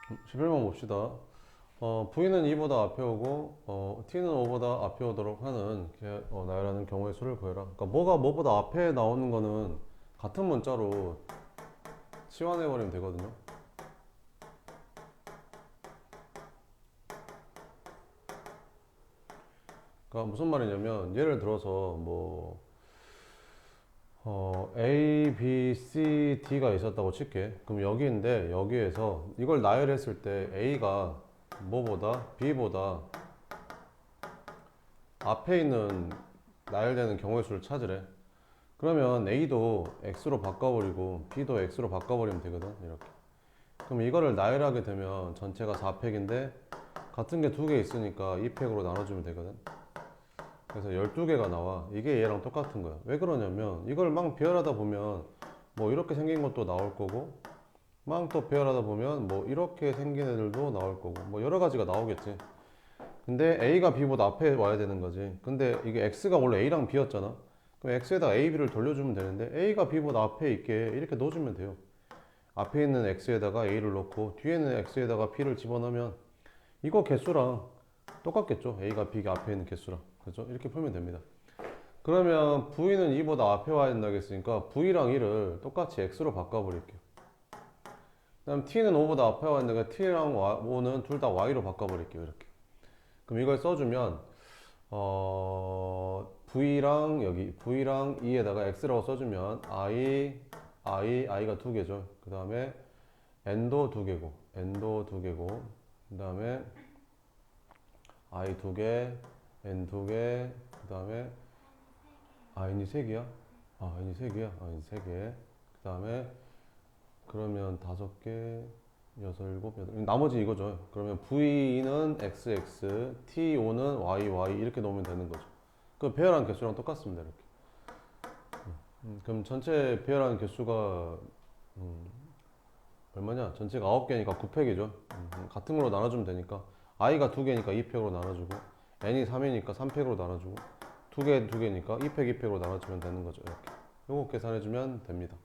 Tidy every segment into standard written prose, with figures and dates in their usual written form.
11번 봅시다. v는 2보다 앞에 오고 t는 5보다 앞에 오도록 하는 나열하는 경우의 수를 구해라. 그러니까 뭐가 뭐보다 앞에 나오는 거는 같은 문자로 치환해버리면 되거든요. 그러니까 무슨 말이냐면 예를 들어서 뭐 A, B, C, D가 있었다고 칠게. 그럼 여기인데 여기에서 이걸 나열했을 때 A가 뭐보다 B보다 앞에 있는 나열되는 경우의 수를 찾으래. 그러면 A도 X로 바꿔버리고 B도 X로 바꿔버리면 되거든. 이렇게. 그럼 이거를 나열하게 되면 전체가 4팩인데 같은 게 두 개 있으니까 2팩으로 나눠주면 되거든. 그래서 12개가 나와. 이게 얘랑 똑같은 거야. 왜 그러냐면 이걸 막 배열하다 보면 뭐 이렇게 생긴 것도 나올 거고 막 또 배열하다 보면 뭐 이렇게 생긴 애들도 나올 거고 뭐 여러 가지가 나오겠지. 근데 A가 B보다 앞에 와야 되는 거지. 근데 이게 X가 원래 A랑 B였잖아. 그럼 X에다가 A, B를 돌려주면 되는데 A가 B보다 앞에 있게 이렇게 넣어주면 돼요. 앞에 있는 X에다가 A를 넣고 뒤에 있는 X에다가 B를 집어넣으면 이거 개수랑 똑같겠죠. A가 B가 앞에 있는 개수랑. 그죠? 이렇게 풀면 됩니다. 그러면 V는 2보다 앞에 와야 된다고 했으니까 V랑 1을 똑같이 X로 바꿔버릴게요. 그 다음 T는 5보다 앞에 와야 되니까 T랑 5는 둘 다 Y로 바꿔버릴게요. 이렇게. 그럼 이걸 써주면 V랑 여기 V랑 2에다가 X라고 써주면 I가 두 개죠. 그 다음에 N도 두 개고 그 다음에 I 두 개, N 두 개, 그 다음에 N이 세 개야? N이 세 개야? N이 세 개. 그 다음에 그러면 다섯 개, 여섯, 일곱, 여덟. 나머지 이거죠. 그러면 V는 XX, T5는 YY 이렇게 넣으면 되는 거죠. 그 배열한 개수랑 똑같습니다. 이렇게. 그럼 전체 배열한 개수가 얼마냐? 전체가 9개니까 9팩이죠. 같은 걸로 나눠주면 되니까 I가 2개니까 2팩으로 나눠주고 N이 3이니까 3팩으로 나눠주고 2개니까 2팩 2팩으로 나눠주면 되는 거죠. 이렇게. 요거 계산해주면 됩니다.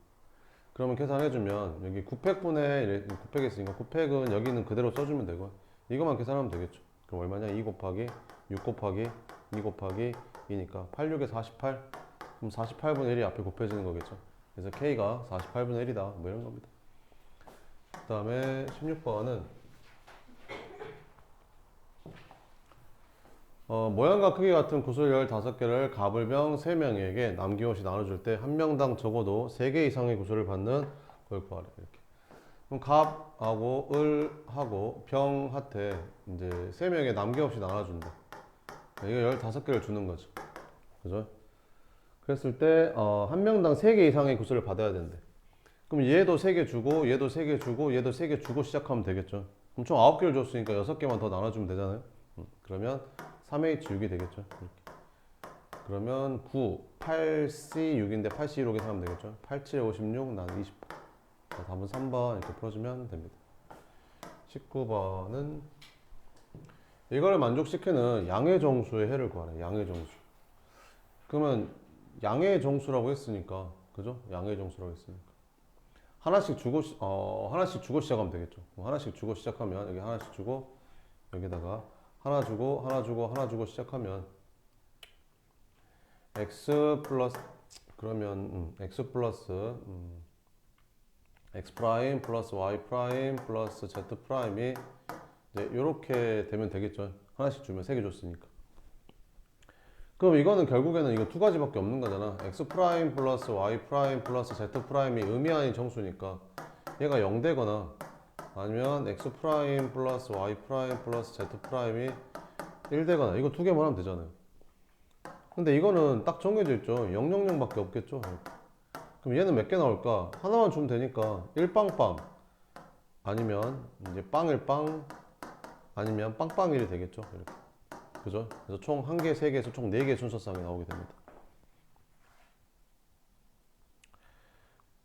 그러면 계산해주면 여기 9팩분의 9팩 있으니까 9팩은 여기는 그대로 써주면 되고 이것만 계산하면 되겠죠. 그럼 얼마냐? 2 곱하기 6 곱하기 2 곱하기 2니까 86에 48. 그럼 48분의 1이 앞에 곱해지는 거겠죠. 그래서 K가 48분의 1이다. 뭐 이런 겁니다. 그 다음에 16번은 모양과 크기 같은 구슬 15개를 가불병 3명에게 남김없이 나눠줄 때 한 명당 적어도 3개 이상의 구슬을 받는 걸 구하래. 이렇게. 그럼 갑하고 을하고 병한테 이제 3명에 남김없이 나눠준다. 이거 15개를 주는 거죠. 그죠? 그랬을 때 한 명당 3개 이상의 구슬을 받아야 된대. 그럼 얘도 3개 주고 얘도 3개 주고 얘도 3개 주고 시작하면 되겠죠. 그럼 총 9개를 줬으니까 6개만 더 나눠주면 되잖아요. 그러면 3H6이 되겠죠. 이렇게. 그러면 9, 8C6인데 8C6 계산하면 되겠죠. 8, 7, 56, 나는 28. 답은 3번 이렇게 풀어주면 됩니다. 19번은 이거를 만족시키는 양의 정수의 해를 구하래. 양의 정수. 그러면 양의 정수라고 했으니까 그죠? 양의 정수라고 했으니까 하나씩 주고 시작하면 되겠죠. 하나씩 주고 시작하면 여기 하나씩 주고 여기다가 하나 주고 하나 주고 하나 주고 시작하면 x 플러스 그러면 x 플러스 x 프라임 플러스 y 프라임 플러스 z 프라임이 이제 이렇게 되면 되겠죠. 하나씩 주면 3개 줬으니까. 그럼 이거는 결국에는 이거 두 가지밖에 없는 거잖아. x 프라임 플러스 y 프라임 플러스 z 프라임이 의미 아닌 정수니까 얘가 0 되거나 아니면 x 프라임 플러스 y 프라임 플러스 z 프라임이 1 되거나 이거 두 개만 하면 되잖아요. 근데 이거는 딱 정해져 있죠. 000밖에 없겠죠. 그럼 얘는 몇 개 나올까? 하나만 주면 되니까 1빵빵 아니면 이제 빵1빵 아니면 빵빵1이 되겠죠. 이렇게. 그죠? 그래서 총 1개, 3개에서 총 4개의 순서상이 나오게 됩니다.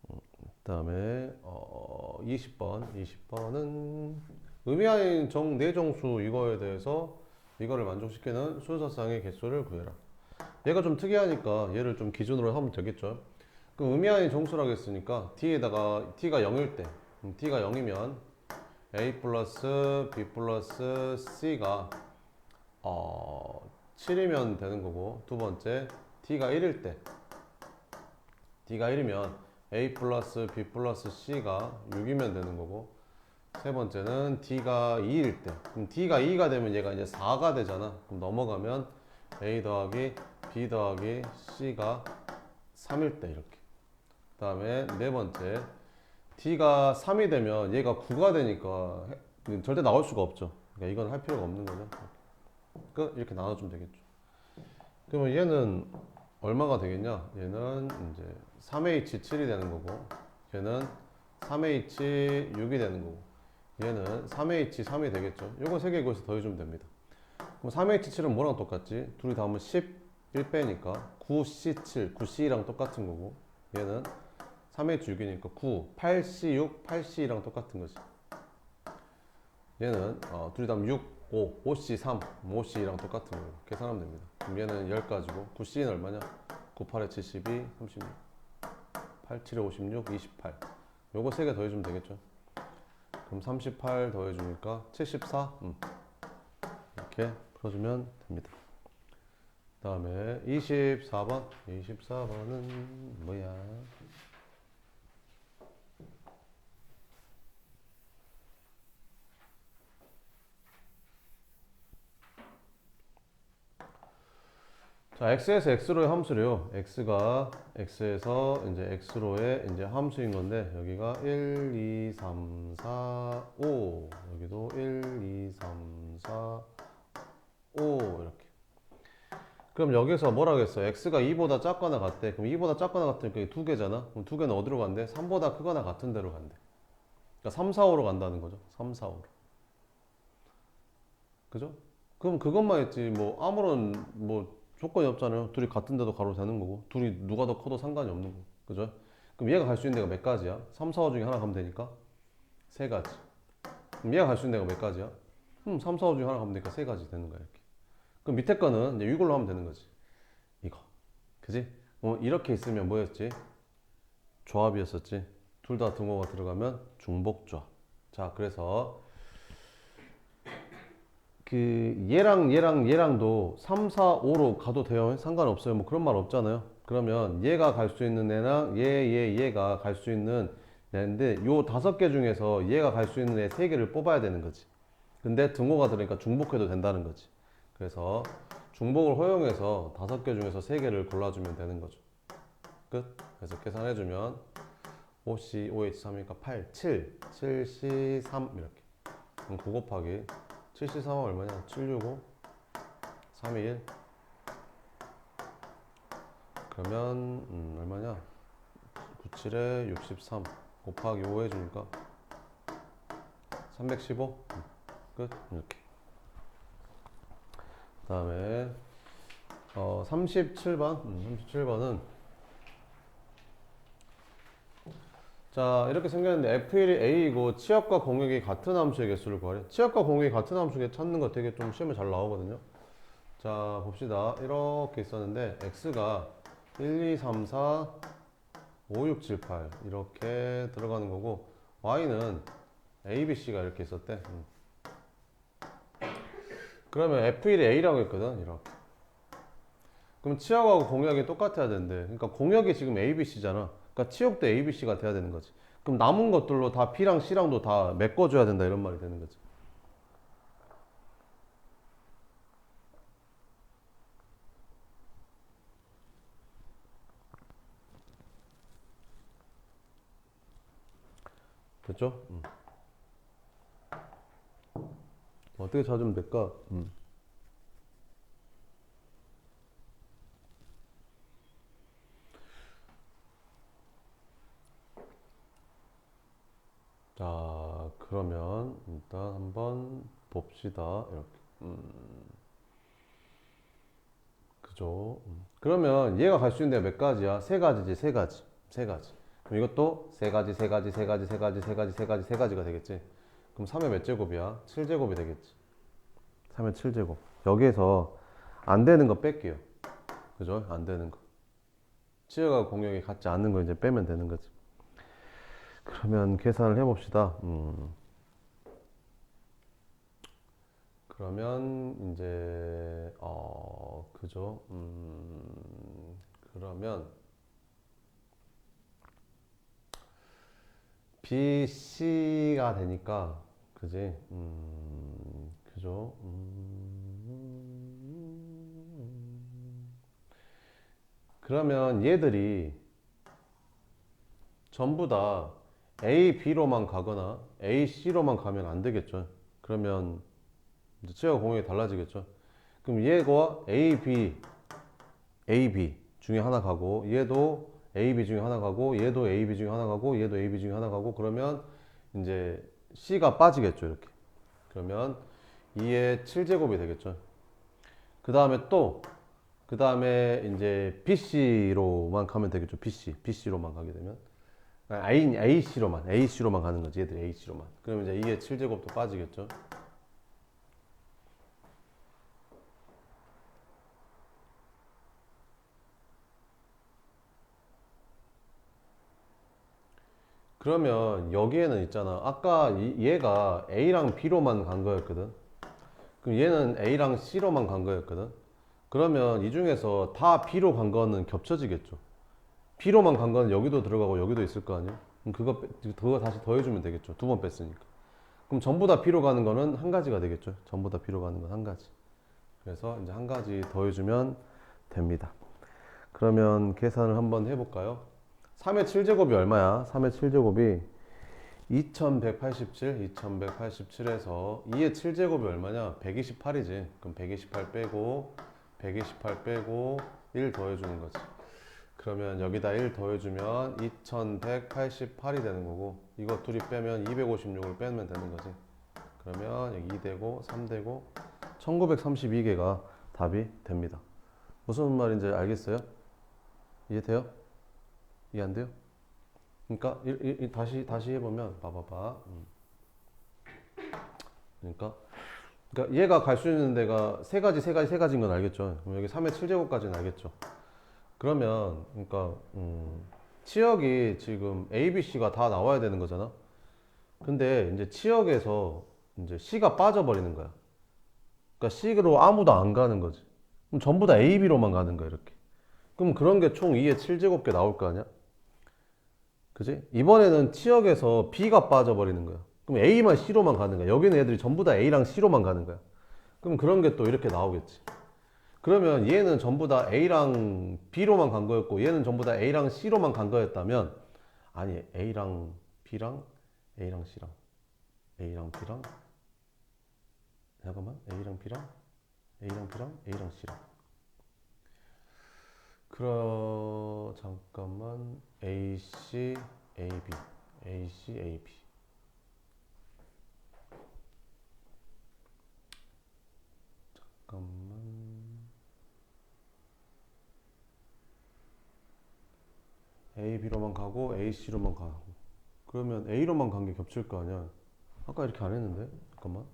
그 다음에 20번은 의미 아닌 내정수 이거에 대해서 이거를 만족시키는 순서상의 개수를 구해라. 얘가 좀 특이하니까 얘를 좀 기준으로 하면 되겠죠. 그럼 의미 아닌 정수라고 했으니까 t에다가 t가 0일 때 t가 0이면 A 플러스 B 플러스 C가 7이면 되는 거고, 두 번째 D가 1일 때, D가 1이면 A 플러스 B 플러스 C가 6이면 되는 거고, 세 번째는 D가 2일 때, 그럼 D가 2가 되면 얘가 이제 4가 되잖아. 그럼 넘어가면 A 더하기 B 더하기 C가 3일 때 이렇게. 그 다음에 네 번째, D가 3이 되면 얘가 9가 되니까 절대 나올 수가 없죠. 그러니까 이건 할 필요가 없는 거죠. 이렇게 나눠주면 되겠죠. 그러면 얘는 얼마가 되겠냐? 얘는 이제 3H7이 되는 거고, 얘는 3H6이 되는 거고, 얘는 3H3이 되겠죠. 요거 세 개 이거에서 더해주면 됩니다. 그럼 3H7은 뭐랑 똑같지? 둘이 다 하면 11 빼니까 9C7, 9C랑 똑같은 거고, 얘는 3H6이니까 9, 8C6, 8C랑 똑같은 거지. 얘는 둘이 다 하면 6, 5, 5C3, 5C랑 똑같은 거예요. 계산하면 됩니다. 그럼 얘는 10가지고 9C는 얼마냐? 9, 8에 72, 36, 8, 7에 56, 28. 요거 세 개 더해주면 되겠죠. 그럼 38 더해주니까 74. 이렇게 풀어주면 됩니다. 그 다음에 24번. 24번은 뭐야? 자, x에서 x로의 함수래요. x가 x에서 이제 x로의 이제 함수인 건데, 여기가 1, 2, 3, 4, 5. 여기도 1, 2, 3, 4, 5. 이렇게. 그럼 여기서 뭐라겠어? x가 2보다 작거나 같대. 그럼 2보다 작거나 같으니까 두 개잖아. 그럼 두 개는 어디로 간대? 3보다 크거나 같은 데로 간대. 그러니까 3, 4, 5로 간다는 거죠. 3, 4, 5로. 그죠? 그럼 그것만 했지. 뭐 아무런 뭐 조건이 없잖아요. 둘이 같은 데도 가로 되는 거고, 둘이 누가 더 커도 상관이 없는 거고, 그죠? 그럼 얘가 갈 수 있는 데가 몇 가지야? 3, 4, 5 중에 하나 가면 되니까 세 가지. 그럼 얘가 갈 수 있는 데가 몇 가지야? 3, 4, 5 중에 하나 가면 되니까 세 가지 되는 거야, 이렇게. 그럼 밑에 거는 이제 이걸로 하면 되는 거지. 이거. 그지? 이렇게 있으면 뭐였지? 조합이었었지. 둘 다 등호가 들어가면 중복조합. 자, 그래서 그 얘랑도 3, 4, 5로 가도 돼요. 상관없어요. 뭐 그런 말 없잖아요. 그러면 얘가 갈 수 있는 애랑 얘가 갈 수 있는 애인데, 요 5개 중에서 얘가 갈 수 있는 애 3개를 뽑아야 되는 거지. 근데 등호가 들으니까 중복해도 된다는 거지. 그래서 중복을 허용해서 5개 중에서 3개를 골라주면 되는 거죠. 끝. 그래서 계산해주면 5C, 5H3이니까 8, 7, 7C3 이렇게. 그럼 9 곱하기 7C3은 얼마냐? 765, 321. 그러면 얼마냐? 97에 63 곱하기 5 해주니까 315. 끝. 이렇게. 그 다음에 37번. 37번은 자, 이렇게 생겼는데 F1이 A이고 치역과 공역이 같은 함수의 개수를 구하래. 치역과 공역이 같은 함수의 찾는 거 되게 좀 시험에 잘 나오거든요. 자, 봅시다. 이렇게 있었는데 X가 1, 2, 3, 4, 5, 6, 7, 8 이렇게 들어가는 거고, Y는 A, B, C가 이렇게 있었대. 그러면 F1이 A라고 했거든. 이렇게. 그럼 치역하고 공역이 똑같아야 되는데, 그러니까 공역이 지금 A, B, C잖아. 그러니까 치역도 A, B, C가 돼야 되는 거지. 그럼 남은 것들로 다 B랑 C랑도 다 메꿔줘야 된다, 이런 말이 되는 거지. 됐죠? 어떻게 찾으면 될까? 자, 그러면 일단 한번 봅시다. 이렇게. 그죠? 그러면 얘가 갈 수 있는 데가 몇 가지야? 세 가지지, 세 가지. 세 가지. 그럼 이것도 세 가지, 세 가지, 세 가지, 세 가지, 세 가지, 세 가지, 세 가지가 되겠지. 그럼 3의 몇 제곱이야? 7제곱이 되겠지. 3의 7제곱. 여기에서 안 되는 거 뺄게요. 그죠? 안 되는 거. 치어가 공역이 같지 않는 거 이제 빼면 되는 거지. 그러면 계산을 해봅시다. 그러면 이제 그죠? 그러면 BC가 되니까 그지? 그죠? 그러면 얘들이 전부 다 A, B로만 가거나 A, C로만 가면 안 되겠죠. 그러면 이제 치어 공역이 달라지겠죠. 그럼 얘가 A, B 중에 하나 가고 얘도 A, B 중에 하나 가고 얘도 A, B 중에 하나 가고 얘도 A, B 중에 하나 가고 그러면 이제 C가 빠지겠죠. 이렇게. 그러면 2의 7제곱이 되겠죠. 그 다음에 그 다음에 이제 BC로만 가면 되겠죠. BC로만 가게 되면. AC로만 가는 거지. 얘들 AC로만. 그러면 이제 2의 7제곱도 빠지겠죠. 그러면 여기에는 있잖아. 아까 얘가 A랑 B로만 간 거였거든. 그럼 얘는 A랑 C로만 간 거였거든. 그러면 이 중에서 다 B로 간 거는 겹쳐지겠죠. B로만 간 거는 여기도 들어가고 여기도 있을 거 아니야? 그럼 그거 다시 더해주면 되겠죠. 두 번 뺐으니까. 그럼 전부 다 B로 가는 거는 한 가지가 되겠죠. 전부 다 B로 가는 건 한 가지. 그래서 이제 한 가지 더해주면 됩니다. 그러면 계산을 한번 해볼까요? 3의 7제곱이 얼마야? 3의 7제곱이 2187에서 2의 7제곱이 얼마냐? 128이지. 그럼 128 빼고 128 빼고 1 더해주는 거지. 그러면 여기다 1 더해주면 2188이 되는 거고 이거 둘이 빼면 256을 빼면 되는 거지. 그러면 여기 2되고 3되고 1932개가 답이 됩니다. 무슨 말인지 알겠어요? 이해돼요? 이해 안 돼요? 그러니까 다시 해보면 봐봐봐. 그러니까 얘가 갈 수 있는 데가 세 가지인 건 알겠죠? 그럼 여기 3의 7제곱까지는 알겠죠? 그러면 그러니까 치역이 지금 A, B, C가 다 나와야 되는 거잖아. 근데 이제 치역에서 이제 C가 빠져버리는 거야. 그러니까 C로 아무도 안 가는 거지. 그럼 전부 다 A, B로만 가는 거야 이렇게. 그럼 그런 게 총 2의 7제곱개 나올 거 아니야? 그지? 이번에는 치역에서 B가 빠져버리는 거야. 그럼 A만 C로만 가는 거야. 여기는 애들이 전부 다 A랑 C로만 가는 거야. 그럼 그런 게 또 이렇게 나오겠지. 그러면 얘는 전부 다 A랑 B로만 간 거였고 얘는 전부 다 A랑 C로만 간 거였다면 아니 A랑 B랑 A랑 C랑 A랑 B랑 잠깐만 A랑 B랑 A랑 C랑 잠깐만 AC AB AC AB 잠깐만 A, B로만 가고 A, C로만 가고 그러면 A로만 간 게 겹칠 거 아니야. 아까 이렇게 안 했는데 잠깐만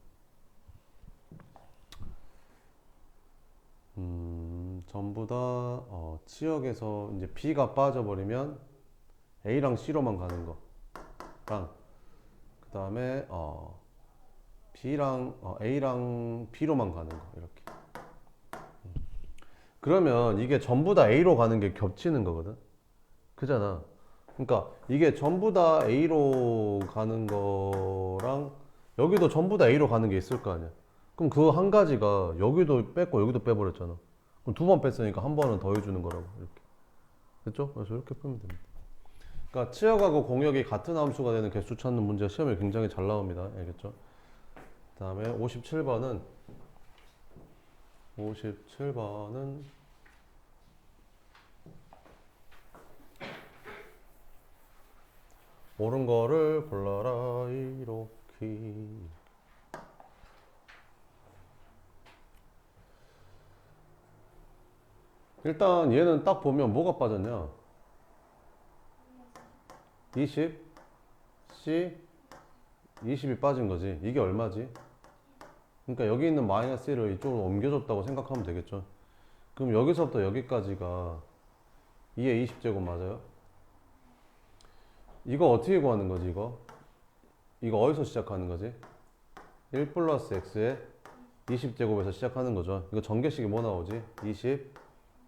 전부 다 치역에서 이제 B가 빠져버리면 A랑 C로만 가는 거랑 그 다음에 A랑 B로만 가는 거 이렇게. 그러면 이게 전부 다 A로 가는 게 겹치는 거거든. 그잖아. 그러니까 이게 전부 다 A로 가는 거랑 여기도 전부 다 A로 가는 게 있을 거 아니야. 그럼 그 한 가지가 여기도 뺐고 여기도 빼버렸잖아. 그럼 두 번 뺐으니까 한 번은 더해주는 거라고 이렇게. 됐죠? 그래서 이렇게 풀면 됩니다. 그러니까 치역하고 공역이 같은 함수가 되는 개수 찾는 문제가 시험에 굉장히 잘 나옵니다. 알겠죠? 그 다음에 57번은 옳은 거를 골라라 이렇게. 일단 얘는 딱 보면 뭐가 빠졌냐? 20, C, 20이 빠진 거지. 이게 얼마지? 그러니까 여기 있는 마이너스 1을 이쪽으로 옮겨줬다고 생각하면 되겠죠. 그럼 여기서부터 여기까지가 2의 20제곱 맞아요? 이거 어떻게 구하는 거지 이거? 이거 어디서 시작하는 거지? 1 플러스 x의 20제곱에서 시작하는 거죠. 이거 전개식이 뭐 나오지? 20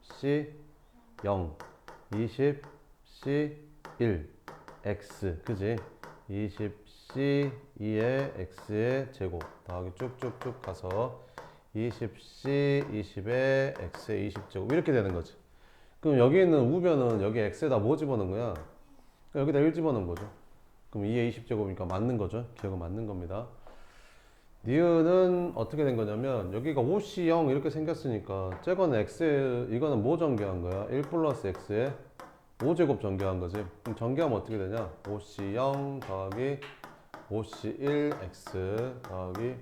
C 0 20 C 1 X 그지? 20 C 2의 X의 제곱 더하기 쭉쭉쭉 가서 20 C 20의 X의 20제곱 이렇게 되는 거지. 그럼 여기 있는 우변은 여기 X에다 뭐 집어넣은 거야? 여기다 1 집어넣은 거죠. 그럼 2의 20제곱이니까 맞는 거죠. 기억은 맞는 겁니다. 니은은 어떻게 된 거냐면 여기가 5C0 이렇게 생겼으니까 쟤거는 X 이거는 뭐 전개한 거야? 1 플러스 X에 5제곱 전개한 거지. 그럼 전개하면 어떻게 되냐? 5C0 더하기 5C1X 더하기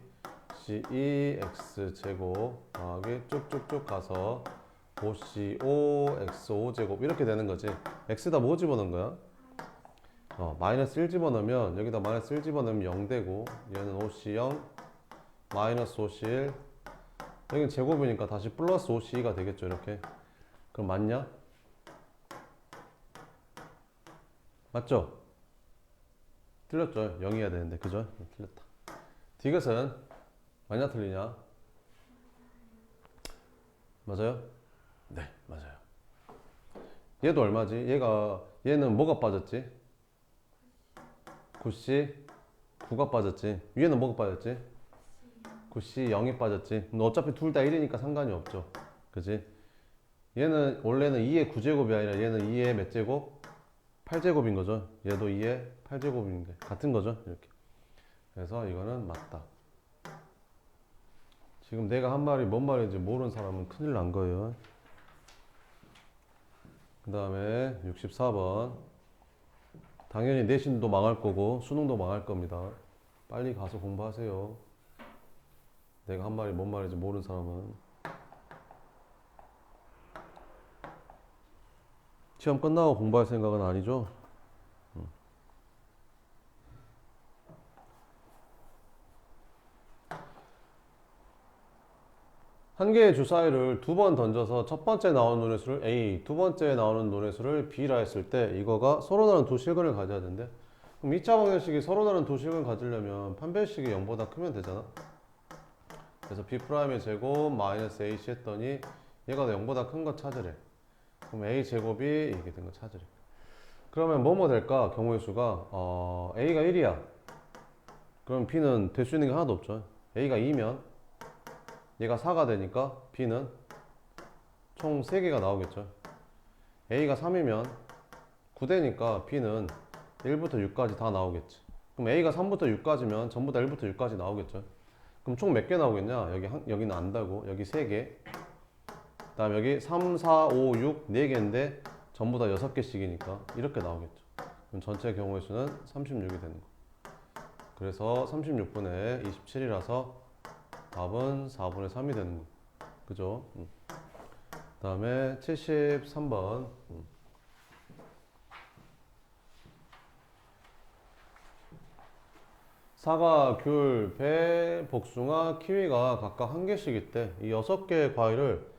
C2X 제곱 더하기 쭉쭉쭉 가서 5C5X5제곱 이렇게 되는 거지. X에다 뭐 집어넣은 거야? 마이너스 1 집어넣으면 여기다 마이너스 1 집어넣으면 0 되고 얘는 5C0 마이너스 5C1 여기는 제곱이니까 다시 플러스 5C2가 되겠죠. 이렇게. 그럼 맞냐? 맞죠? 틀렸죠. 0이어야 되는데 그죠? 틀렸다. 디귿은 맞냐 틀리냐? 맞아요? 네 맞아요. 얘도 얼마지? 얘는 뭐가 빠졌지? 9C 9가 빠졌지. 위에는 뭐가 빠졌지? 9C 0이 빠졌지. 근데 어차피 둘 다 1이니까 상관이 없죠. 그지? 얘는 원래는 2의 9제곱이 아니라 얘는 2의 몇 제곱? 8제곱인 거죠. 얘도 2의 8제곱인 게 같은 거죠. 이렇게. 그래서 이거는 맞다. 지금 내가 한 말이 뭔 말인지 모르는 사람은 큰일 난 거예요. 그 다음에 64번. 당연히 내신도 망할 거고 수능도 망할 겁니다. 빨리 가서 공부하세요. 내가 한 말이 뭔 말인지 모르는 사람은. 시험 끝나고 공부할 생각은 아니죠? 한 개의 주사위를 두 번 던져서 첫 번째 나오는 논의수를 A, 두 번째 나오는 논의수를 B라 했을 때 이거가 서로 다른 두 실근을 가져야 된대. 그럼 2차 방정식이 서로 다른 두 실근을 가지려면 판별식이 0보다 크면 되잖아. 그래서 B'의 제곱 마이너스 AC 했더니 얘가 0보다 큰 거 찾으래. 그럼 A 제곱이 이렇게 된 거 찾으래. 그러면 뭐뭐 될까? 경우의 수가 A가 1이야. 그럼 B는 될 수 있는 게 하나도 없죠. A가 2면 얘가 4가 되니까 B는 총 3개가 나오겠죠. A가 3이면 9되니까 B는 1부터 6까지 다 나오겠지. 그럼 A가 3부터 6까지면 전부 다 1부터 6까지 나오겠죠. 그럼 총 몇 개 나오겠냐? 여기는 안다고. 여기 3개. 그 다음 여기 3, 4, 5, 6 4개인데 전부 다 6개씩이니까 이렇게 나오겠죠. 그럼 전체 경우의 수는 36이 되는 거. 그래서 36분의 27이라서 답은 4분의 3이 되는 거. 그죠? 그 다음에 73번. 사과, 귤, 배, 복숭아, 키위가 각각 한 개씩 있대. 이 6개의 과일을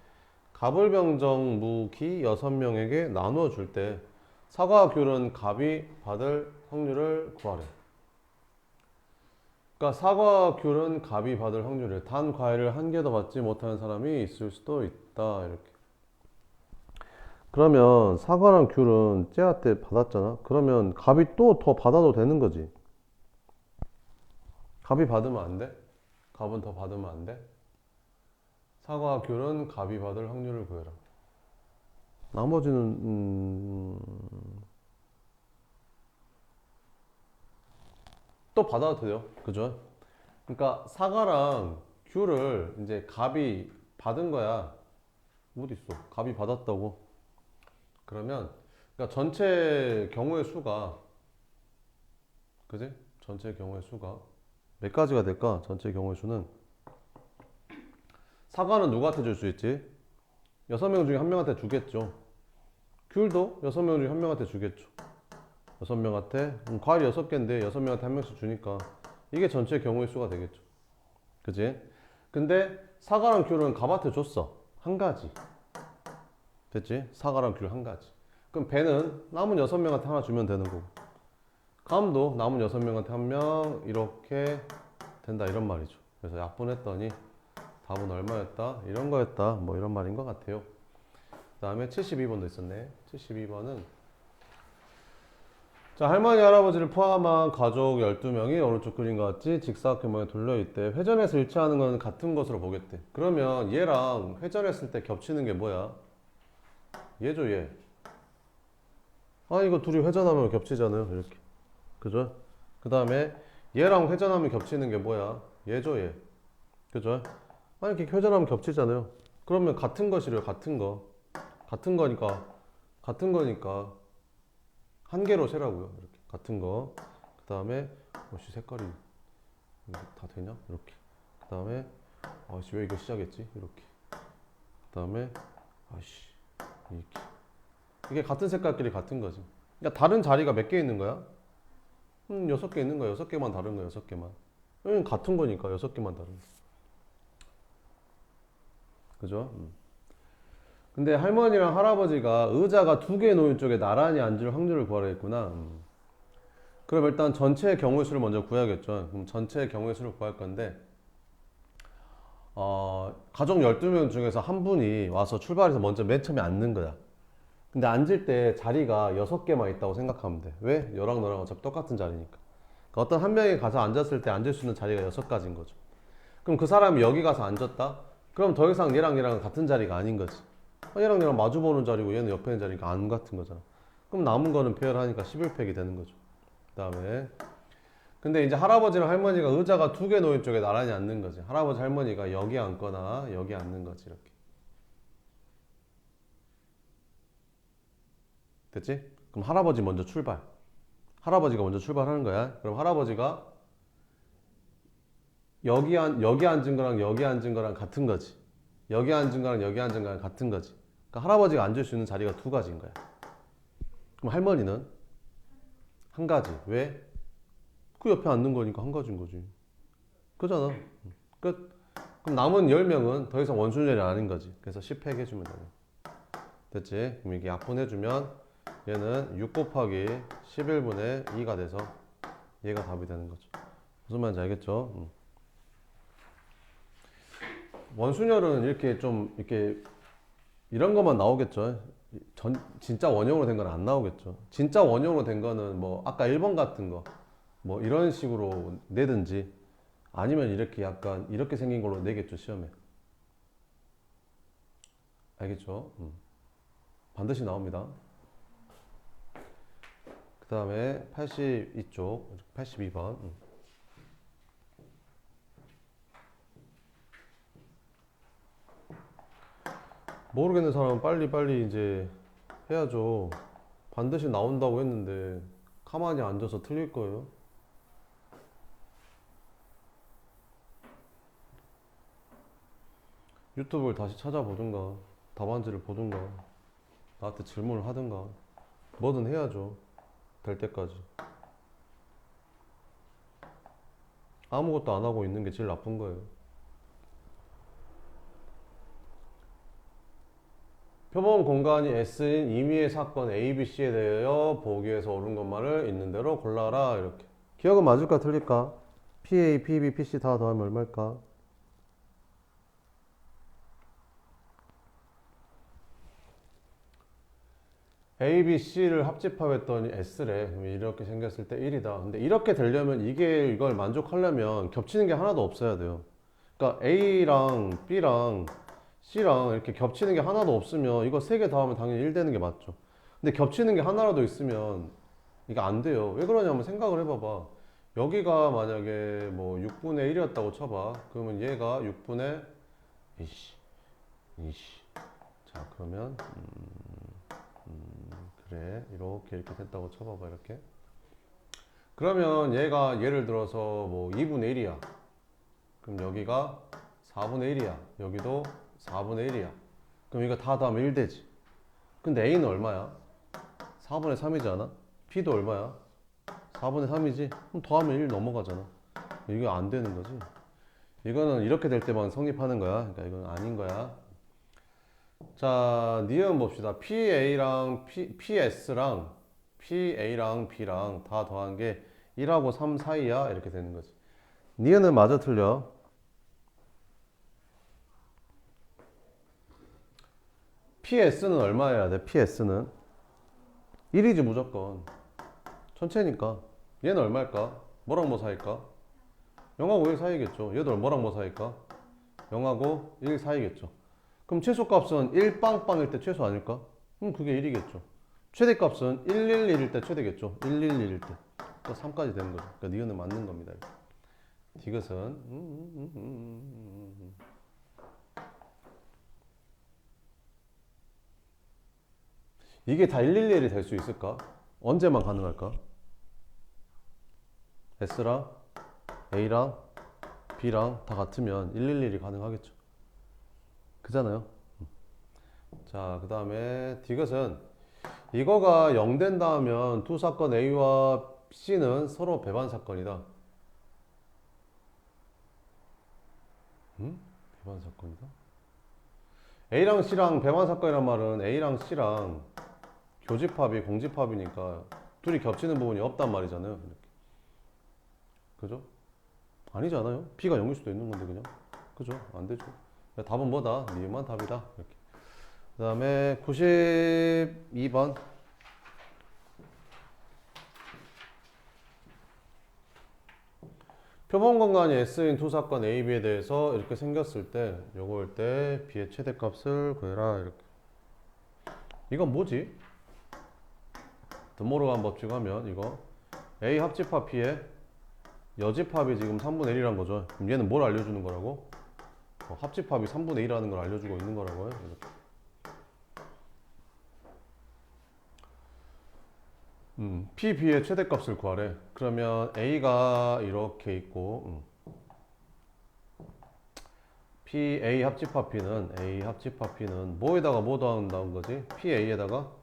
갑을병정 무기 6명에게 나누어 줄 때 사과, 귤은 갑이 받을 확률을 구하래. 그러니까 사과, 귤은 갑이 받을 확률을 단 과일을 한 개도 받지 못하는 사람이 있을 수도 있다. 이렇게. 그러면 사과랑 귤은 쟤한테 받았잖아. 그러면 갑이 또 더 받아도 되는 거지. 갑이 받으면 안 돼? 갑은 더 받으면 안 돼? 사과, 귤은 갑이 받을 확률을 구해라. 나머지는 또 받아도 돼요. 그죠? 그러니까 사과랑 귤을 이제 갑이 받은 거야. 어디 있어? 갑이 받았다고. 그러면 그러니까 전체 경우의 수가 그지? 전체 경우의 수가 몇 가지가 될까? 전체 경우의 수는 사과는 누구한테 줄 수 있지? 6명 중에 한 명한테 주겠죠. 귤도 6명 중에 한 명한테 주겠죠. 6명한테 과일이 6개인데 6명한테 한 명씩 주니까 이게 전체 경우의 수가 되겠죠. 그지? 근데 사과랑 귤은 갑한테 줬어. 한 가지. 됐지? 사과랑 귤 한 가지. 그럼 배는 남은 6명한테 하나 주면 되는 거고 감도 남은 6명한테 한 명 이렇게 된다 이런 말이죠. 그래서 약분했더니 답은 얼마였다? 이런 거였다. 뭐 이런 말인 것 같아요. 그 다음에 72번도 있었네. 72번은 자, 할머니, 할아버지를 포함한 가족 12명이 오른쪽 그림과 같이 직사각형모양에 둘러있대. 회전해서 일치하는 건 같은 것으로 보겠대. 그러면 얘랑 회전했을 때 겹치는 게 뭐야? 얘죠, 얘. 아, 이거 둘이 회전하면 겹치잖아요. 이렇게. 그죠? 그 다음에 얘랑 회전하면 겹치는 게 뭐야? 얘죠, 얘. 그죠? 아니, 이렇게 회전하면 겹치잖아요. 그러면 같은 것이래요, 같은 거. 같은 거니까. 한 개로 세라고요. 이렇게. 같은 거. 그 다음에, 혹시 색깔이 이거 다 되냐? 이렇게. 그 다음에, 아씨, 왜 이거 시작했지? 이렇게. 그 다음에, 아씨, 이렇게. 이게 같은 색깔끼리 같은 거지. 그러니까 다른 자리가 몇 개 있는 거야? 6개 있는 거야. 6개만 다른 거야. 6개만. 같은 거니까 6개만 다른 거. 그죠? 근데 할머니랑 할아버지가 의자가 2개 놓인 쪽에 나란히 앉을 확률을 구하라 했구나. 그럼 일단 전체의 경우의 수를 먼저 구해야겠죠. 그럼 전체의 경우의 수를 구할 건데, 가족 12명 중에서 한 분이 와서 출발해서 먼저 맨 처음에 앉는 거야. 근데 앉을 때 자리가 6개만 있다고 생각하면 돼. 왜? 너랑 너랑 어차피 똑같은 자리니까. 그러니까 어떤 한 명이 가서 앉았을 때 앉을 수 있는 자리가 6가지인 거죠. 그럼 그 사람이 여기 가서 앉았다? 그럼 더 이상 얘랑 얘랑 같은 자리가 아닌 거지. 얘랑 얘랑 마주보는 자리고 얘는 옆에 있는 자리가 안 같은 거잖아. 그럼 남은 거는 배열하니까 11팩이 되는 거죠. 그 다음에 근데 이제 할아버지랑 할머니가 의자가 2개 놓인 쪽에 나란히 앉는 거지. 할아버지 할머니가 여기 앉거나 여기 앉는 거지. 이렇게. 됐지? 그럼 할아버지 먼저 출발. 할아버지가 먼저 출발하는 거야. 그럼 할아버지가 여기 앉은 거랑 여기 앉은 거랑 같은 거지. 여기 앉은 거랑 여기 앉은 거랑 같은 거지. 그러니까 할아버지가 앉을 수 있는 자리가 2가지인 거야. 그럼 할머니는 한 가지. 왜? 그 옆에 앉는 거니까 한 가지인 거지. 그잖아. 끝. 그럼 남은 10명은 더 이상 원순열이 아닌 거지. 그래서 10팩 해주면 되네. 됐지? 그럼 이게 약분해주면 얘는 6 곱하기 11분의 2가 돼서 얘가 답이 되는 거죠. 무슨 말인지 알겠죠? 원순열은 이렇게 좀 이렇게 이런 것만 나오겠죠. 진짜 원형으로 된 건 안 나오겠죠. 진짜 원형으로 된 거는 뭐 아까 1번 같은 거 뭐 이런 식으로 내든지 아니면 이렇게 약간 이렇게 생긴 걸로 내겠죠, 시험에. 알겠죠? 반드시 나옵니다. 그 다음에 82쪽 82번. 모르겠는 사람은 빨리 이제 해야죠. 반드시 나온다고 했는데 가만히 앉아서 틀릴 거예요. 유튜브를 다시 찾아보든가 답안지를 보든가 나한테 질문을 하든가 뭐든 해야죠. 될 때까지. 아무것도 안 하고 있는 게 제일 나쁜 거예요. 표본 공간이 S인 임의의 사건 A, B, C에 대하여 보기 위해서 옳은 것만을 있는 대로 골라라. 이렇게. 기억은 맞을까 틀릴까? PA, PB, PC 다 더하면 얼마일까? A, B, C를 합집합했더니 S래. 이렇게 생겼을 때 1이다. 근데 이렇게 되려면 이걸 만족하려면 겹치는 게 하나도 없어야 돼요. 그러니까 A랑 B랑 C랑 이렇게 겹치는 게 하나도 없으면 이거 3개 더하면 당연히 1 되는 게 맞죠. 근데 겹치는 게 하나라도 있으면 이게 안 돼요. 왜 그러냐면 생각을 해봐봐. 여기가 만약에 뭐 6분의 1이었다고 쳐봐. 그러면 얘가 6분의 이씨. 자, 그러면 그래 이렇게 됐다고 쳐봐봐. 이렇게. 그러면 얘가 예를 들어서 뭐 2분의 1이야. 그럼 여기가 4분의 1이야. 여기도 4분의 1이야. 그럼 이거 다 더하면 1 되지. 근데 A는 얼마야? 4분의 3이지 않아? B도 얼마야? 4분의 3이지? 그럼 더하면 1 넘어가잖아. 이게 안 되는 거지. 이거는 이렇게 될 때만 성립하는 거야. 그러니까 이건 아닌 거야. 자, 니은 봅시다. PA랑 PS랑 PA랑 B랑 다 더한 게 1하고 3 사이야. 이렇게 되는 거지. 니은은 맞아 틀려? PS는 얼마여야 돼? PS는 1이지 무조건. 전체니까. 얘는 얼마일까? 뭐랑 뭐 사이일까? 0하고 1 사이겠죠. 얘도 뭐랑 뭐 사이일까? 0하고 1 사이겠죠. 그럼 최소값은 1 빵빵일 때 최소 아닐까? 그럼 그게 1이겠죠. 최대값은 111일 때 최대겠죠. 111일 때. 또 3까지 되는 거죠. 그러니까 니은은 맞는 겁니다. 디귿은 이게 다 111이 될 수 있을까? 언제만 가능할까? S랑 A랑 B랑 다 같으면 111이 가능하겠죠. 그잖아요. 자, 그 다음에 디귿은 이거가 0 된다 하면 두 사건 A와 C는 서로 배반 사건이다. 배반 사건이다? A랑 C랑 배반 사건이란 말은 A랑 C랑 교집합이 공집합이니까 둘이 겹치는 부분이 없단 말이잖아요. 이렇게. 그죠? 아니잖아요. B가 0일 수도 있는 건데 그냥. 그죠? 안 되죠. 답은 뭐다? 니만 답이다. 이렇게. 그 다음에 92번. 표본 공간이 S인 두 사건 A, B에 대해서 이렇게 생겼을 때 요거일 때 B의 최대값을 구해라. 이렇게. 이건 뭐지? 드모르간 법칙 하면 이거 A 합집합 B의 여집합이 지금 3분의 1이란 거죠. 그럼 얘는 뭘 알려주는 거라고? 합집합이 3분의 1이라는 걸 알려주고 있는 거라고요. 이렇게. P, B의 최대값을 구하래. 그러면 A가 이렇게 있고 P, A 합집합 B는 뭐에다가 뭐 더한다는 거지? P, A에다가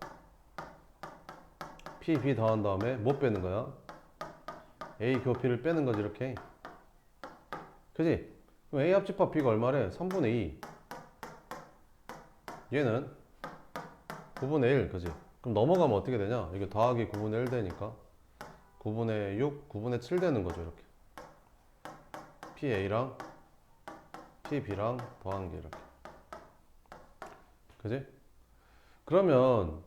P, B 더한 다음에 뭐 빼는 거야? A 교피를 빼는 거지 이렇게. 그지? 그럼 A 합집합 B가 얼마래? 3분의 2. 얘는 9분의 1. 그지? 그럼 넘어가면 어떻게 되냐? 이게 더하기 9분의 1 되니까 9분의 6, 9분의 7 되는 거죠 이렇게. PA랑 PB랑 더한 게 이렇게. 그지? 그러면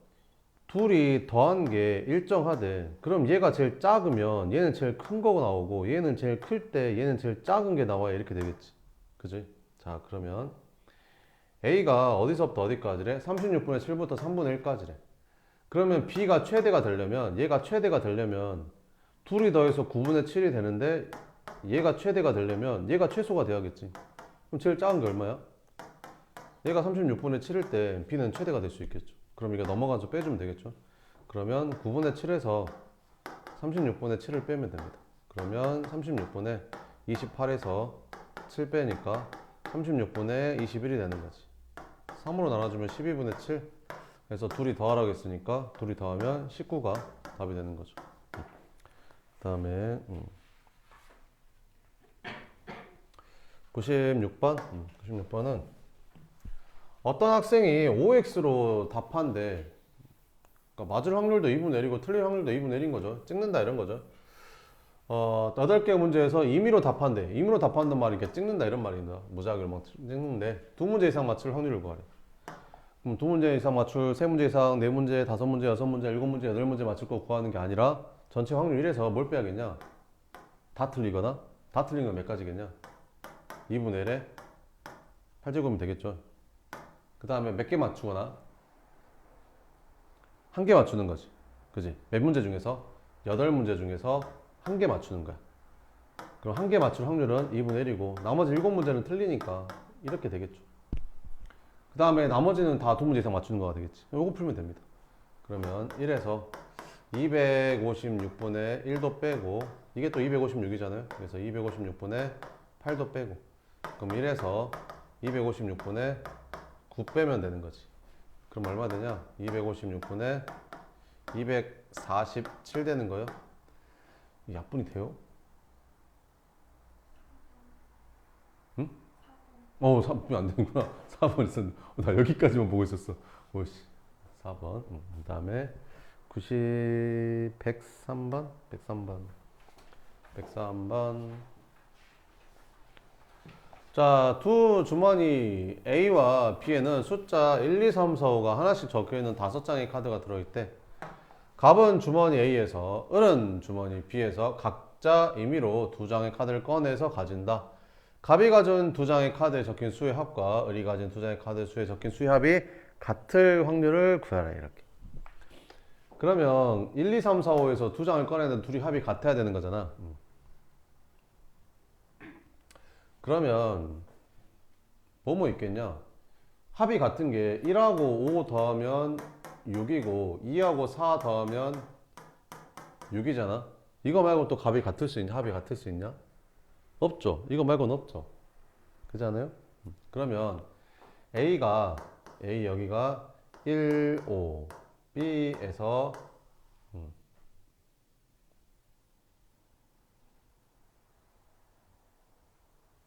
둘이 더한 게 일정하대. 그럼 얘가 제일 작으면 얘는 제일 큰 거가 나오고 얘는 제일 클 때 얘는 제일 작은 게 나와야 이렇게 되겠지. 그지? 자, 그러면 A가 어디서부터 어디까지래? 36분의 7부터 3분의 1까지래. 그러면 B가 최대가 되려면 얘가 최대가 되려면 둘이 더해서 9분의 7이 되는데 얘가 최대가 되려면 얘가 최소가 돼야겠지. 그럼 제일 작은 게 얼마야? 얘가 36분의 7일 때 B는 최대가 될 수 있겠죠. 그럼 이거 넘어가서 빼주면 되겠죠. 그러면 9분의 7에서 36분의 7을 빼면 됩니다. 그러면 36분의 28에서 7 빼니까 36분의 21이 되는 거지. 3으로 나눠주면 12분의 7. 그래서 둘이 더하라고 했으니까 둘이 더하면 19가 답이 되는 거죠. 그 다음에 96번. 96번은 어떤 학생이 OX로 답한데 그러니까 맞을 확률도 2분의 1이고 틀릴 확률도 2분의 1인 거죠. 찍는다 이런 거죠. 8개 문제에서 임의로 답한대. 임의로 답한단 말이 이렇게 찍는다 이런 말입니다. 무작위로 막 찍는데 두 문제 이상 맞출 확률을 구하래. 그럼 두 문제 이상 맞출, 세 문제 이상, 네 문제, 다섯 문제, 여섯 문제, 일곱 문제, 여덟 문제 맞출 거 구하는 게 아니라 전체 확률 1에서 뭘 빼야겠냐? 다 틀리거나 다 틀린 건 몇 가지겠냐? 2분의 1에 8제곱이면 되겠죠. 그 다음에 몇 개 맞추거나 한 개 맞추는 거지. 그지? 몇 문제 중에서 8문제 중에서 한 개 맞추는 거야. 그럼 한 개 맞출 확률은 2분의 1이고 나머지 7문제는 틀리니까 이렇게 되겠죠. 그 다음에 나머지는 다 두 문제 이상 맞추는 거가 되겠지. 요거 풀면 됩니다. 그러면 1에서 256분의 1도 빼고 이게 또 256이잖아요. 그래서 256분의 8도 빼고 그럼 1에서 256분의 9 빼면 되는 거지. 그럼 얼마 되냐? 256분의 247 되는 거예요. 약분이 돼요? 응? 3분이 안 되는구나. 4번 있었는데. 나 여기까지만 보고 있었어. 오씨. 4번. 그 다음에 103번? 103번. 자, 두 주머니 A와 B에는 숫자 1, 2, 3, 4, 5가 하나씩 적혀있는 5장의 카드가 들어있대. 갑은 주머니 A에서, 을은 주머니 B에서 각자 임의로 2장의 카드를 꺼내서 가진다. 갑이 가진 2장의 카드에 적힌 수의 합과 을이 가진 2장의 카드 수에 적힌 수의 합이 같을 확률을 구하라. 이렇게. 그러면 1, 2, 3, 4, 5에서 2장을 꺼내는 둘이 합이 같아야 되는 거잖아. 그러면 뭐뭐 있겠냐? 합이 같은 게 1하고 5 더하면 6이고 2하고 4 더하면 6이잖아. 이거 말고 또 합이 같을 수 있냐? 없죠. 이거 말고는 없죠. 그렇잖아요? 그러면 A 여기가 1, 5, B에서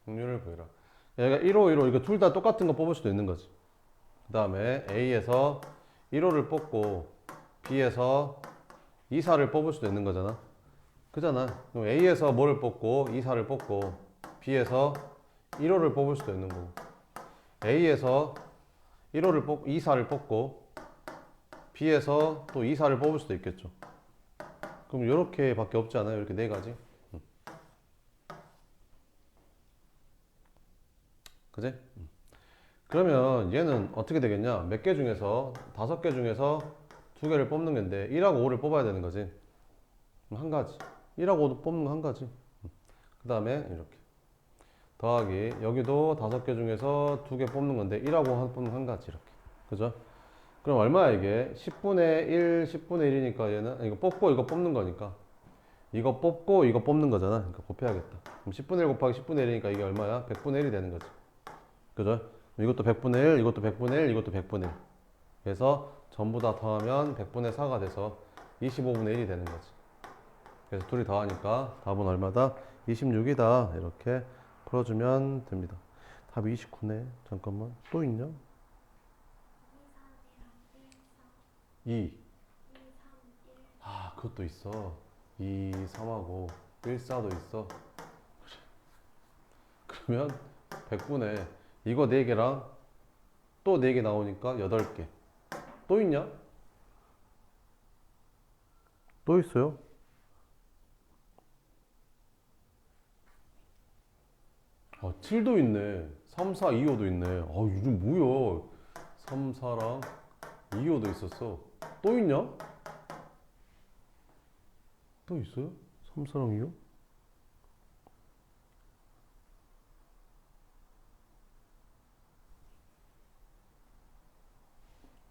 확률을 구해라. 얘가 1호, 1호 이거 둘 다 똑같은 거 뽑을 수도 있는 거지. 그 다음에 A에서 1호를 뽑고 B에서 2사를 뽑을 수도 있는 거잖아. 그잖아. 그럼 A에서 뭐를 뽑고 2사를 뽑고 B에서 1호를 뽑을 수도 있는 거고 A에서 1호를 뽑고 2사를 뽑고 B에서 또 2사를 뽑을 수도 있겠죠. 그럼 이렇게 밖에 없지 않아요? 이렇게 네 가지. 그지? 그러면 얘는 어떻게 되겠냐? 몇 개 중에서 5개 중에서 2개를 뽑는 건데 1하고 5를 뽑아야 되는 거지. 그럼 한 가지. 1하고 5도 뽑는 거 한 가지. 그 다음에 이렇게 더하기 여기도 5개 중에서 2개 뽑는 건데 1하고 5 뽑는 거 한 가지. 이렇게. 그죠? 그럼 얼마야 이게? 10분의 1, 10분의 1이니까 얘는 이거 뽑고 이거 뽑는 거니까 이거 뽑고 이거 뽑는 거잖아. 그러니까 곱해야겠다. 그럼 10분의 1 곱하기 10분의 1이니까 이게 얼마야? 100분의 1이 되는 거지. 그죠? 이것도 100분의 1, 이것도 100분의 1, 이것도 100분의 1. 그래서 전부 다 더하면 100분의 4가 돼서 25분의 1이 되는 거지. 그래서 둘이 더하니까 답은 얼마다? 26이다. 이렇게 풀어주면 됩니다. 답이 29네. 잠깐만. 또 있냐? 2. 아, 그것도 있어. 2, 3하고 1, 4도 있어. 그러면 100분의 이거 4개랑 또 4개 나오니까 8개. 또 있냐? 또 있어요? 아, 7도 있네. 3, 4, 2, 5도 있네. 아, 요즘 뭐야? 3, 4랑 2, 5도 있었어. 또 있냐? 또 있어요? 3, 4랑 2, 5?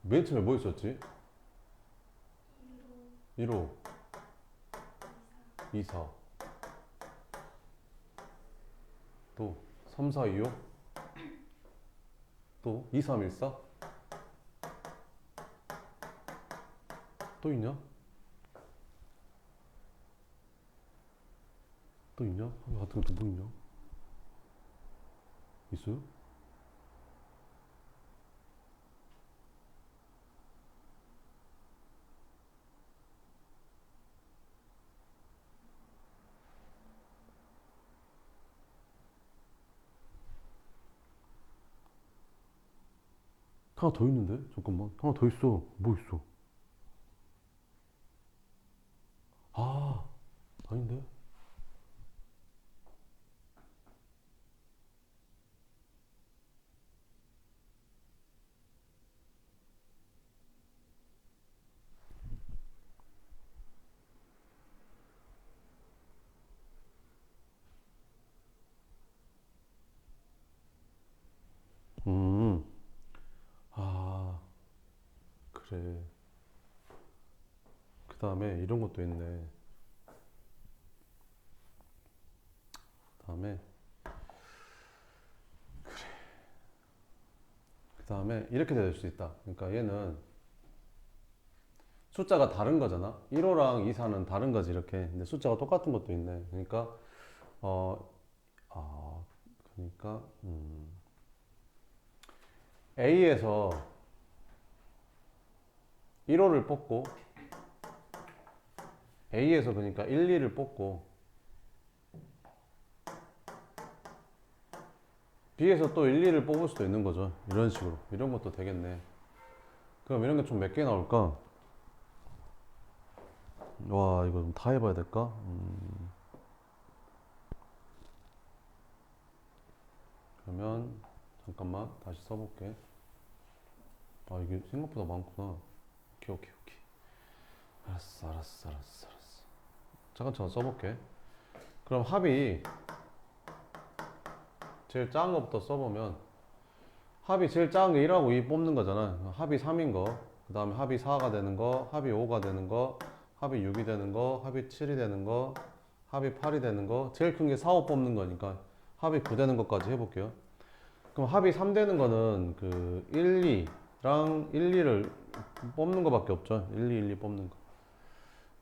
맨 처음에 뭐 있었지? 1호, 2, 4. 또 3, 4, 2, 5. 또 2, 3, 1, 4. 또 있냐? 또 있냐? 같은 것도 뭐 있냐? 있어요? 하나 더 있는데? 잠깐만. 하나 더 있어. 뭐 있어? 아, 아닌데? 음, 아, 그래. 그 다음에 이런 것도 있네. 그 다음에, 그 다음에 이렇게 될 수 있다. 그러니까 얘는 숫자가 다른 거잖아. 1호랑 2사는 다른 거지, 이렇게. 근데 숫자가 똑같은 것도 있네. 그러니까, 어, 아, 그러니까, A에서 1호를 뽑고, A에서 그러니까 1, 2를 뽑고, B에서 또 1, 2를 뽑을 수도 있는 거죠. 이런 식으로. 이런 것도 되겠네. 그럼 이런 게 총 몇 개 나올까? 와, 이거 다 해봐야 될까? 그러면 잠깐만 다시 써볼게. 아, 이게 생각보다 많구나. 오케이, 오케이, 오케이. 알았어. 잠깐 써볼게. 그럼 합이 제일 작은 것부터 써보면, 합이 제일 작은 게 1하고 2 뽑는 거잖아. 합이 3인 거, 그 다음에 합이 4가 되는 거, 합이 5가 되는 거, 합이 6이 되는 거, 합이 7이 되는 거, 합이 8이 되는 거, 제일 큰 게 4, 5 뽑는 거니까 합이 9 되는 것까지 해볼게요. 그럼 합이 3 되는 거는 그 1, 2랑 1, 2를 뽑는 거밖에 없죠. 1, 2, 1, 2 뽑는 거.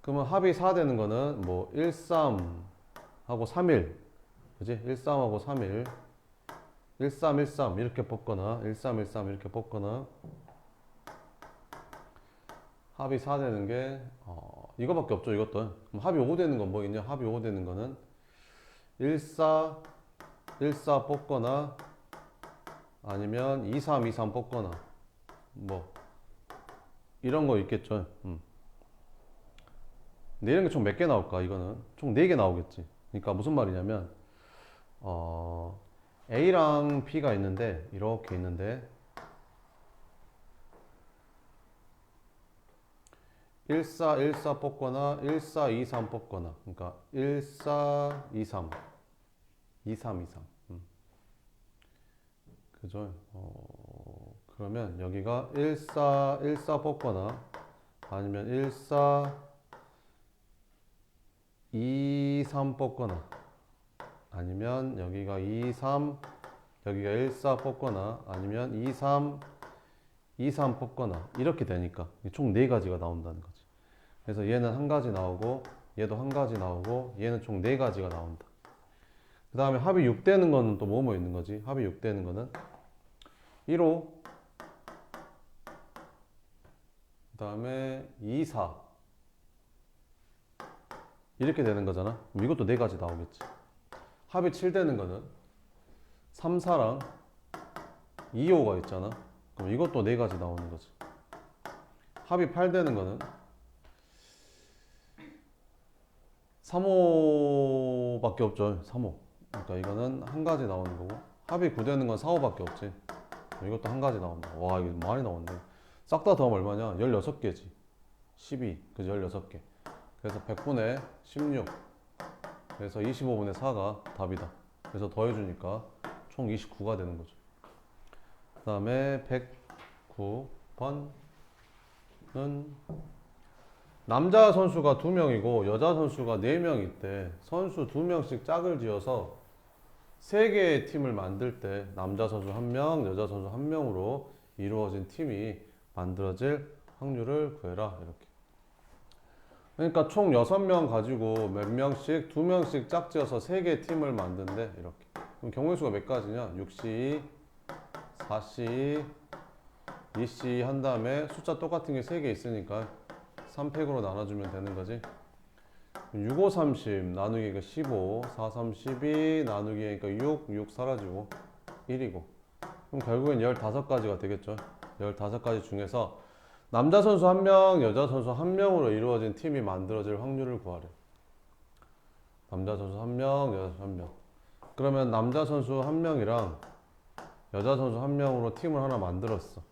그러면 합이 4 되는 거는 뭐 1, 3하고 3, 1. 그지? 1, 3하고 3, 1. 1, 3, 1, 3 이렇게 뽑거나 1, 3, 1, 3 이렇게 뽑거나, 합이 4 되는 게 이거밖에 없죠. 이것도. 그럼 합이 5 되는 건 뭐 있냐? 합이 5 되는 거는 1, 4, 1, 4 뽑거나 아니면 2, 3, 2, 3 뽑거나 뭐 이런 거 있겠죠. 근데 이런 게 총 몇 개 나올까? 이거는 총 4개 나오겠지. 그러니까 무슨 말이냐면 A랑 B가 있는데 이렇게 있는데 1, 4, 1, 4 뽑거나 1, 4, 2, 3 뽑거나, 그러니까 1, 4, 2, 3 2, 3, 2, 3 그죠? 그러면 여기가 1, 4, 1, 4 뽑거나 아니면 1, 4, 2, 3 뽑거나 아니면 여기가 2, 3, 여기가 1, 4 뽑거나 아니면 2, 3, 2, 3 뽑거나 이렇게 되니까 총 4가지가 나온다는 거지. 그래서 얘는 한 가지 나오고 얘도 한 가지 나오고 얘는 총 4가지가 나온다. 그 다음에 합이 6 되는 거는 또 뭐 있는 거지? 합이 6 되는 거는 1호, 그 다음에 2, 4 이렇게 되는 거잖아. 그럼 이것도 4가지 나오겠지. 합이 7 되는 거는 3, 4랑 2, 5가 있잖아. 그럼 이것도 4가지 나오는 거지. 합이 8 되는 거는 3, 5밖에 없죠. 3, 5. 그러니까 이거는 한 가지 나오는 거고, 합이 9 되는 건 4, 5밖에 없지. 이것도 한 가지 나온다. 와, 이거 많이 나온네. 싹 다 더하면 얼마냐? 16개지. 12, 그지? 16개. 그래서 100분의 16. 그래서 25분의 4가 답이다. 그래서 더해주니까 총 29가 되는 거죠. 그 다음에 109번은 남자 선수가 2명이고 여자 선수가 4명 있대. 선수 2명씩 짝을 지어서 3개의 팀을 만들 때 남자 선수 1명, 여자 선수 1명으로 이루어진 팀이 만들어질 확률을 구해라. 이렇게. 그러니까 총 6명 가지고 몇 명씩, 2명씩 짝지어서 3개의 팀을 만든대. 이렇게. 그럼 경우의 수가 몇 가지냐? 6C, 4C, 2C 한 다음에 숫자 똑같은 게 3개 있으니까 3팩으로 나눠주면 되는 거지. 6, 5, 30 나누기가 15, 4, 3, 12 나누기가 6 사라지고 1이고. 그럼 결국엔 15가지가 되겠죠. 15가지 중에서 남자 선수 1명, 여자 선수 1명으로 이루어진 팀이 만들어질 확률을 구하래. 남자 선수 1명, 여자 선수 1명. 그러면 남자 선수 1명이랑 여자 선수 1명으로 팀을 하나 만들었어.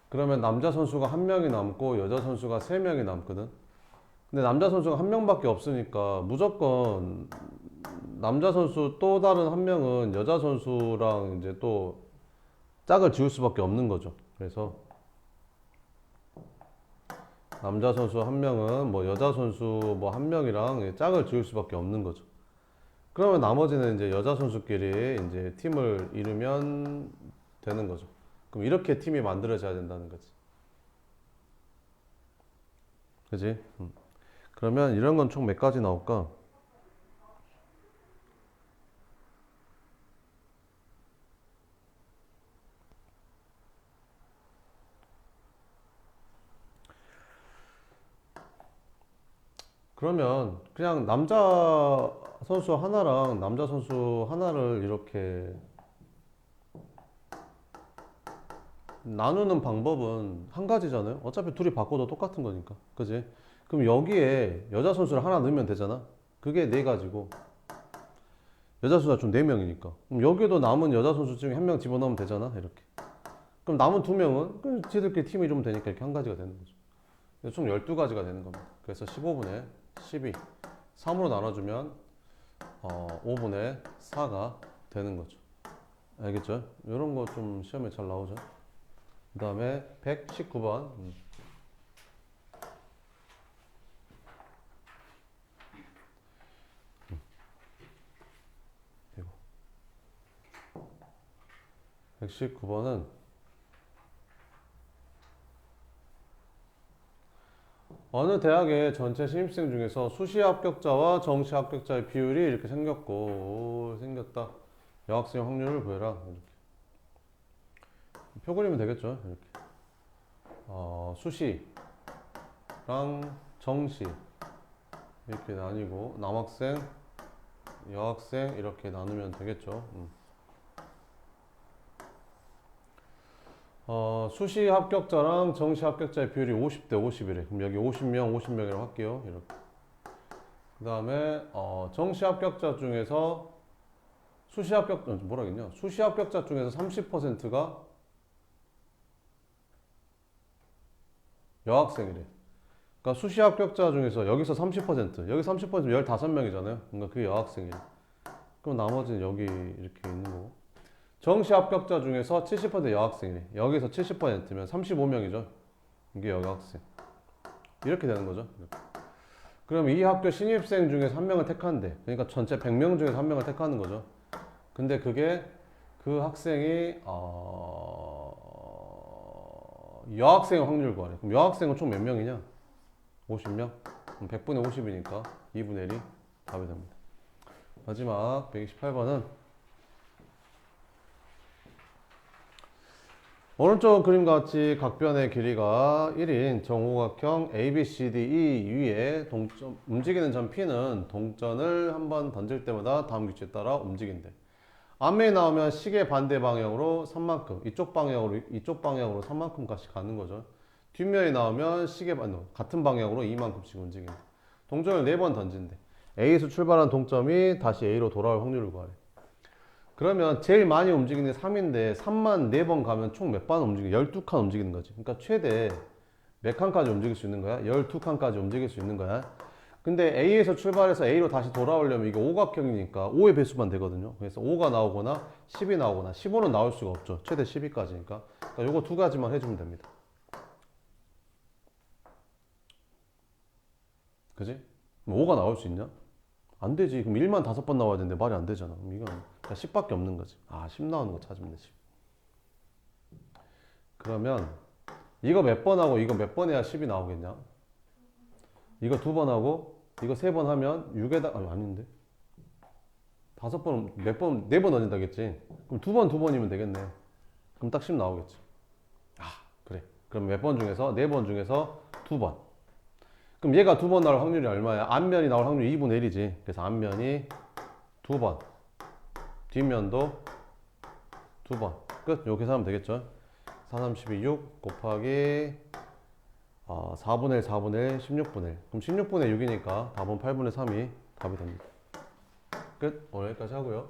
그러면 남자 선수가 1명이 남고 여자 선수가 3명이 남거든. 근데 남자 선수가 1명밖에 없으니까 무조건 남자 선수 또 다른 1명은 여자 선수랑 이제 또 짝을 지을 수밖에 없는 거죠. 그래서 남자 선수 1명은 뭐 여자 선수 뭐 1명이랑 짝을 지을 수밖에 없는 거죠. 그러면 나머지는 이제 여자 선수끼리 이제 팀을 이루면 되는 거죠. 그럼 이렇게 팀이 만들어져야 된다는 거지. 그지? 그러면 이런 건 총 몇 가지 나올까? 그러면 그냥 남자 선수 하나랑 남자 선수 하나를 이렇게 나누는 방법은 한 가지잖아요. 어차피 둘이 바꿔도 똑같은 거니까. 그지? 그럼 여기에 여자 선수를 하나 넣으면 되잖아. 그게 네 가지고. 여자 선수가 좀 네 명이니까. 그럼 여기도 남은 여자 선수 중에 한 명 집어넣으면 되잖아. 이렇게. 그럼 남은 두 명은 그 지들끼리 팀이 이루면 되니까 이렇게 한 가지가 되는 거죠. 그래서 총 12가지가 되는 겁니다. 그래서 15분의 12. 3으로 나눠주면 5분의 4가 되는 거죠. 알겠죠? 이런 거 좀 시험에 잘 나오죠. 그 다음에 119번. 이거. 119번은 어느 대학의 전체 신입생 중에서 수시 합격자와 정시 합격자의 비율이 이렇게 생겼고, 생겼다. 여학생 확률을 구해라. 이렇게. 표 그리면 되겠죠. 이렇게. 수시랑 정시 이렇게 나뉘고 남학생, 여학생 이렇게 나누면 되겠죠. 수시 합격자랑 정시 합격자의 비율이 50대 50이래. 그럼 여기 50명, 50명이라고 할게요. 이렇게. 그 다음에 정시 합격자 중에서 수시 합격자 중에서 30%가 여학생이래. 그러니까 수시 합격자 중에서 여기서 30%, 여기 30%면 15명이잖아요. 그러니까 그게 여학생이래. 그럼 나머지는 여기 이렇게 있는 거고. 정시 합격자 중에서 70% 여학생이래. 여기서 70%면 35명이죠. 이게 여학생. 이렇게 되는 거죠. 그럼 이 학교 신입생 중에서 한 명을 택한대. 그러니까 전체 100명 중에서 한 명을 택하는 거죠. 근데 그게 그 학생이 여학생의 확률을 구하래. 그럼 여학생은 총 몇 명이냐? 50명? 그럼 100분의 50이니까 2분의 1이 답이 됩니다. 마지막 128번은 오른쪽 그림과 같이 각변의 길이가 1인 정오각형 ABCDE 위에 움직이는 점 P는 동전을 한번 던질 때마다 다음 규칙에 따라 움직인대. 앞면이 나오면 시계 반대 방향으로 3만큼, 이쪽 방향으로 3만큼까지 가는 거죠. 뒷면이 나오면 시계 같은 방향으로 2만큼씩 움직인대. 동전을 4번 던진대. A에서 출발한 동점이 다시 A로 돌아올 확률을 구하래. 그러면 제일 많이 움직이는 게 3인데 3만 4번 가면 총 몇 번 움직여? 12칸 움직이는 거지. 그러니까 최대 몇 칸까지 움직일 수 있는 거야? 12칸까지 움직일 수 있는 거야. 근데 A에서 출발해서 A로 다시 돌아오려면 이게 오각형이니까 5의 배수만 되거든요. 그래서 5가 나오거나 10이 나오거나 15는 나올 수가 없죠. 최대 12까지니까. 그러니까 요거 두 가지만 해주면 됩니다. 그지? 그럼 5가 나올 수 있냐? 안 되지. 그럼 1만 5번 나와야 되는데 말이 안 되잖아. 그럼 이건 그러니까 10밖에 없는 거지. 10 나오는 거 찾으면 되지. 그러면 이거 몇 번 하고 이거 몇 번 해야 10이 나오겠냐? 이거 2번 하고 이거 3번 하면 6에다 아닌데 5번 몇 번 4번 넣는다겠지. 그럼 2번이면 되겠네. 그럼 딱 10 나오겠지. 그래. 그럼 몇 번 중에서 4번 중에서 2번. 그럼 얘가 2번 나올 확률이 얼마야? 앞면이 나올 확률이 2분의 1이지. 그래서 앞면이 2번, 뒷면도 2번. 끝. 이렇게 계산하면 되겠죠. 4, 3, 12, 6 곱하기 4분의 1, 4분의 1, 16분의 1. 그럼 16분의 6이니까 답은 8분의 3이 답이 됩니다. 끝. 오늘 여기까지 하고요.